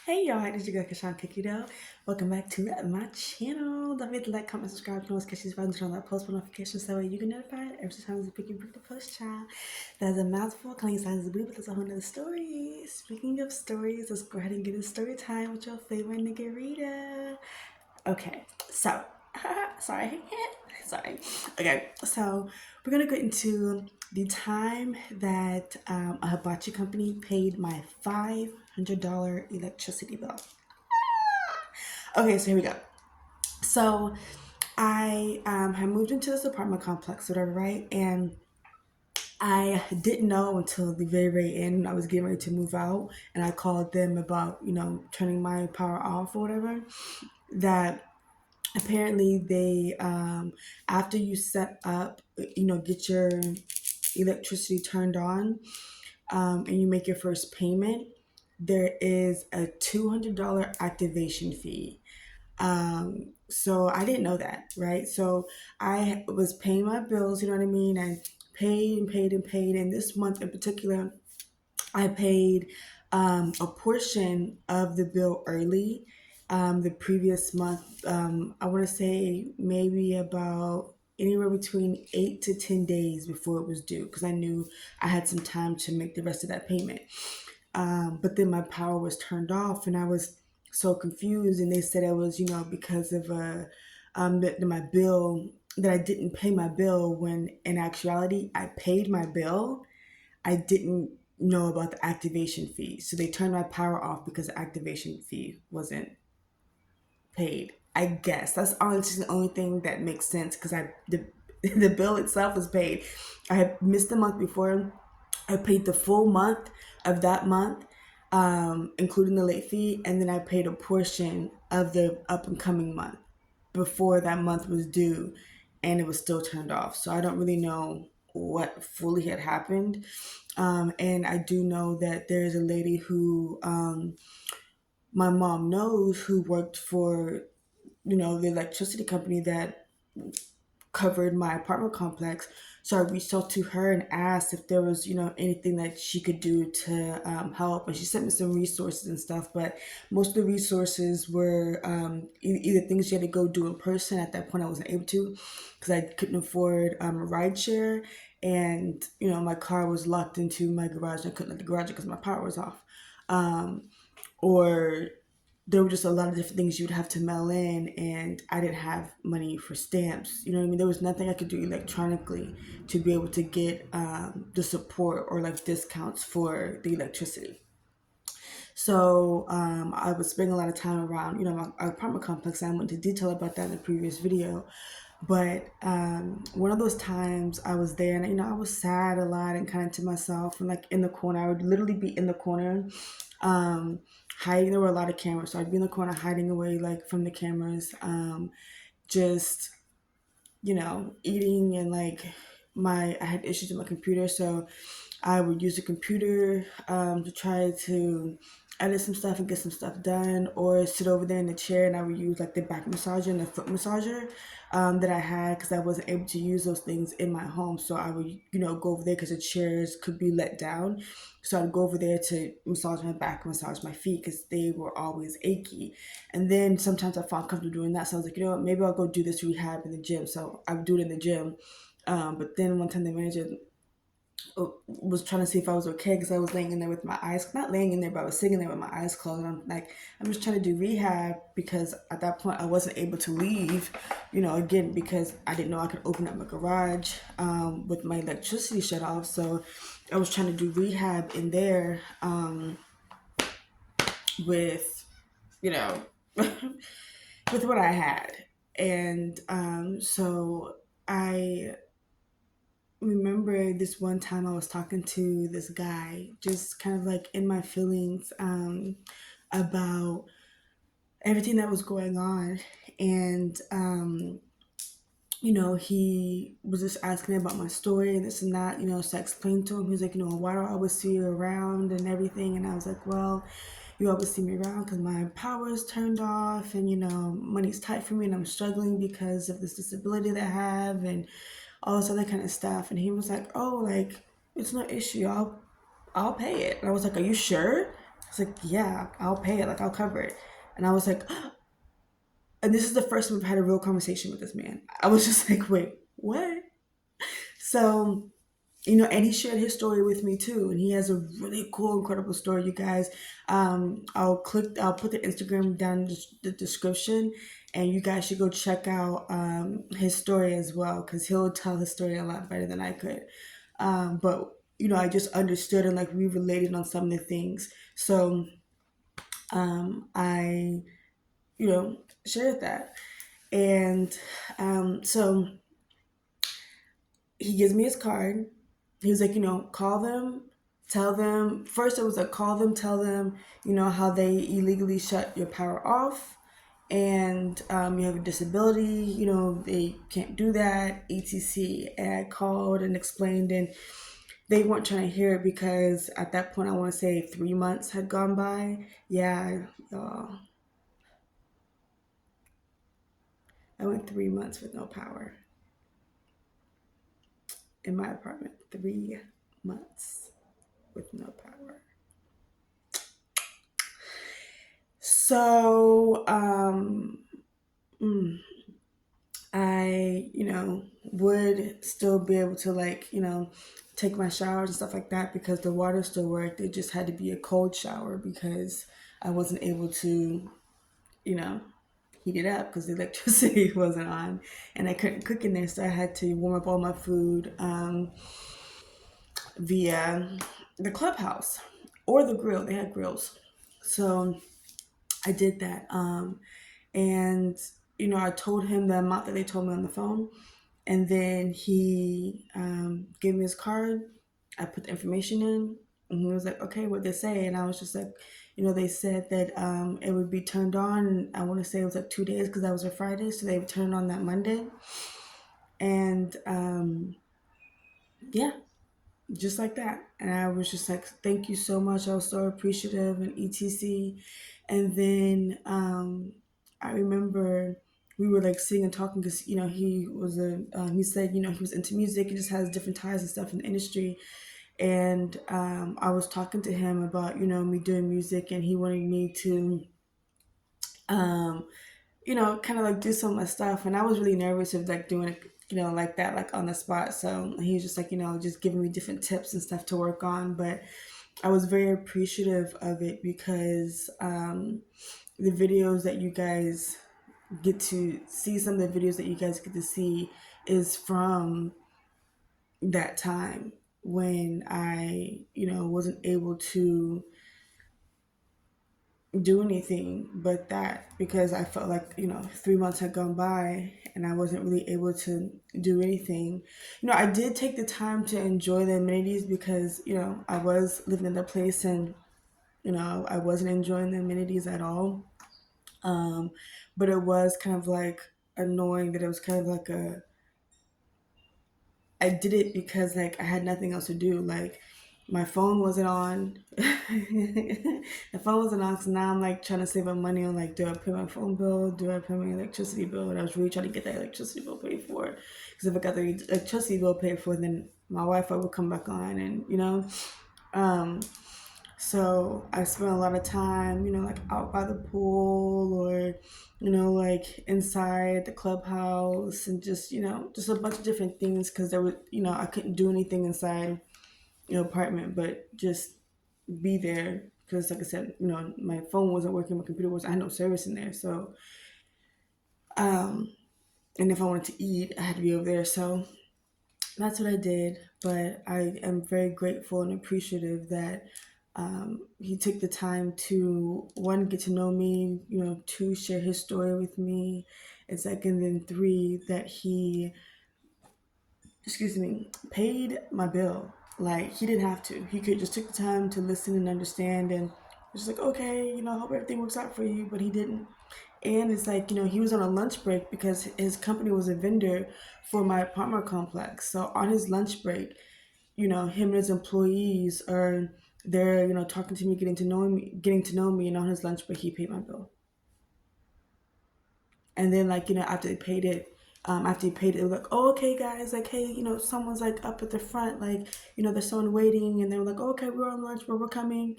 Hey y'all, it's your girl Kashawn Kikido. Welcome back to my channel. Don't forget to like, comment, subscribe, and notifications button, turn on that post notifications so that way you can notify every time there's a freaking the post, child. That's a mouthful, calling signs of blue, but that's a whole nother story. Speaking of stories, let's go ahead and get into story time with your favorite nigga Rita. Okay, so sorry, sorry. Okay, so we're gonna get into the time that a hibachi company paid my $500 electricity bill. Okay, so here we go. So I had moved into this apartment complex, whatever, right? And I didn't know until the very, very end. I was getting ready to move out, and I called them about, turning my power off or whatever. That apparently they after you set up, get your electricity turned on, and you make your first payment, there is a $200 activation fee. So I didn't know that, right? So I was paying my bills, you know what I mean? I paid and paid and paid. And this month in particular, I paid a portion of the bill early. The previous month, I want to say maybe about anywhere between 8 to 10 days before it was due, because I knew I had some time to make the rest of that payment. But then my power was turned off, and I was so confused. And they said it was, because of my bill, that I didn't pay my bill, when in actuality I paid my bill. I didn't know about the activation fee. So they turned my power off because the activation fee wasn't paid. I guess that's honestly the only thing that makes sense, because the bill itself was paid. I had missed the month before. I paid the full month of that month, including the late fee, and then I paid a portion of the up and coming month before that month was due, and it was still turned off. So I don't really know what fully had happened. And I do know that there's a lady who my mom knows, who worked for, the electricity company that covered my apartment complex. So I reached out to her and asked if there was, anything that she could do to help. And she sent me some resources and stuff, but most of the resources were either things you had to go do in person. At that point, I wasn't able to, because I couldn't afford a ride share. And, my car was locked into my garage. I couldn't let the garage because my power was off. Or there were just a lot of different things you'd have to mail in, and I didn't have money for stamps. You know what I mean? There was nothing I could do electronically to be able to get the support or like discounts for the electricity. So I was spending a lot of time around, my apartment complex. I went into detail about that in the previous video. But one of those times I was there, and I was sad a lot and kind of to myself, and like in the corner. I would literally be in the corner, hiding. There were a lot of cameras, so I'd be in the corner hiding away like from the cameras, just eating. And like I had issues with my computer, so I would use the computer to try to edit some stuff and get some stuff done, or sit over there in the chair, and I would use like the back massager and the foot massager that I had, because I wasn't able to use those things in my home. So I would, go over there, because the chairs could be let down. So I'd go over there to massage my back, massage my feet, because they were always achy. And then sometimes I found comfortable doing that. So I was like, maybe I'll go do this rehab in the gym. So I would do it in the gym. But then one time the manager was trying to see if I was okay, because I was laying in there with my eyes, not laying in there, but I was sitting there with my eyes closed. And I'm like, I'm just trying to do rehab, because at that point I wasn't able to leave, again, because I didn't know I could open up my garage with my electricity shut off. So I was trying to do rehab in there with, you know, with what I had. And so I remember this one time I was talking to this guy, just kind of like in my feelings about everything that was going on. And, he was just asking me about my story and this and that, so I explained to him. He was like, why do I always see you around and everything? And I was like, well, you always see me around because my power is turned off, and, money's tight for me, and I'm struggling because of this disability that I have, and all this other kind of stuff. And he was like, oh, like, it's no issue. I'll pay it. And I was like, are you sure? It's like, yeah, I'll pay it. Like, I'll cover it. And I was like, and this is the first time I've had a real conversation with this man. I was just like, wait, what? So, and he shared his story with me too. And he has a really cool, incredible story, you guys. I'll put the Instagram down in the description, and you guys should go check out his story as well, because he'll tell his story a lot better than I could. But, I just understood, and like we related on some of the things. So, I, shared that. And so he gives me his card. He was like, call them, tell them. First, it was like, call them, tell them, how they illegally shut your power off, and you have a disability, they can't do that, etc. And I called and explained, and they weren't trying to hear it because at that point, I want to say 3 months had gone by. Yeah, y'all. I went 3 months with no power in my apartment. 3 months with no power. So, I, would still be able to like, take my showers and stuff like that because the water still worked. It just had to be a cold shower because I wasn't able to, you know, heat it up because the electricity wasn't on and I couldn't cook in there. So I had to warm up all my food via the clubhouse or the grill. They had grills. So I did that. And, I told him the amount that they told me on the phone. And then he gave me his card. I put the information in. And he was like, okay, what they say? And I was just like, they said that it would be turned on. I want to say it was like 2 days because that was a Friday. So they would turn it on that Monday. And yeah, just like that. And I was just like, thank you so much. I was so appreciative and etc. And then I remember we were like sitting and talking because he said he was into music and just has different ties and stuff in the industry. And I was talking to him about me doing music, and he wanted me to um, kind of like do some of my stuff. And I was really nervous of like doing it, like that, like on the spot. So he was just like, just giving me different tips and stuff to work on. But I was very appreciative of it because the videos that you guys get to see, some of the videos that you guys get to see is from that time when I, wasn't able to do anything but that because I felt like 3 months had gone by and I wasn't really able to do anything. I did take the time to enjoy the amenities because I was living in the place, and I wasn't enjoying the amenities at all. um but it was kind of like annoying that it was kind of like a I did it because like I had nothing else to do. Like my phone wasn't on. The phone wasn't on, so now I'm like trying to save up money on like, do I pay my phone bill? Do I pay my electricity bill? And I was really trying to get that electricity bill paid for. Because if I got the electricity bill paid for, then my Wi-Fi would come back on, and um, so I spent a lot of time, like out by the pool or, like inside the clubhouse and just, just a bunch of different things because there was, I couldn't do anything inside, apartment, but just be there because, like I said, my phone wasn't working, my computer was, I had no service in there. So, um, and if I wanted to eat, I had to be over there. So that's what I did. But I am very grateful and appreciative that he took the time to, one, get to know me, two, share his story with me, and second, then three, that he, excuse me, paid my bill. Like he didn't have to. He could just took the time to listen and understand, and it's like, okay, I hope everything works out for you. But he didn't. And it's like, he was on a lunch break because his company was a vendor for my apartment complex. So on his lunch break, him and his employees are there, talking to me, getting to know me, and on his lunch break he paid my bill. And then like, after they paid it, after he paid it, was like, oh, okay guys, like, hey, someone's like up at the front, like, there's someone waiting, and they were like, oh, okay, we're on lunch, but we're coming.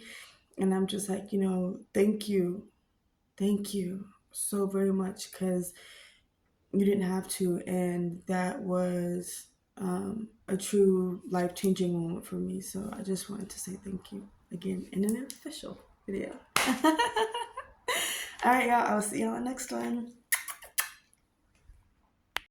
And I'm just like, thank you. Thank you so very much, because you didn't have to. And that was a true life changing moment for me. So I just wanted to say thank you again in an official video. All right, y'all. I'll see y'all on the next one.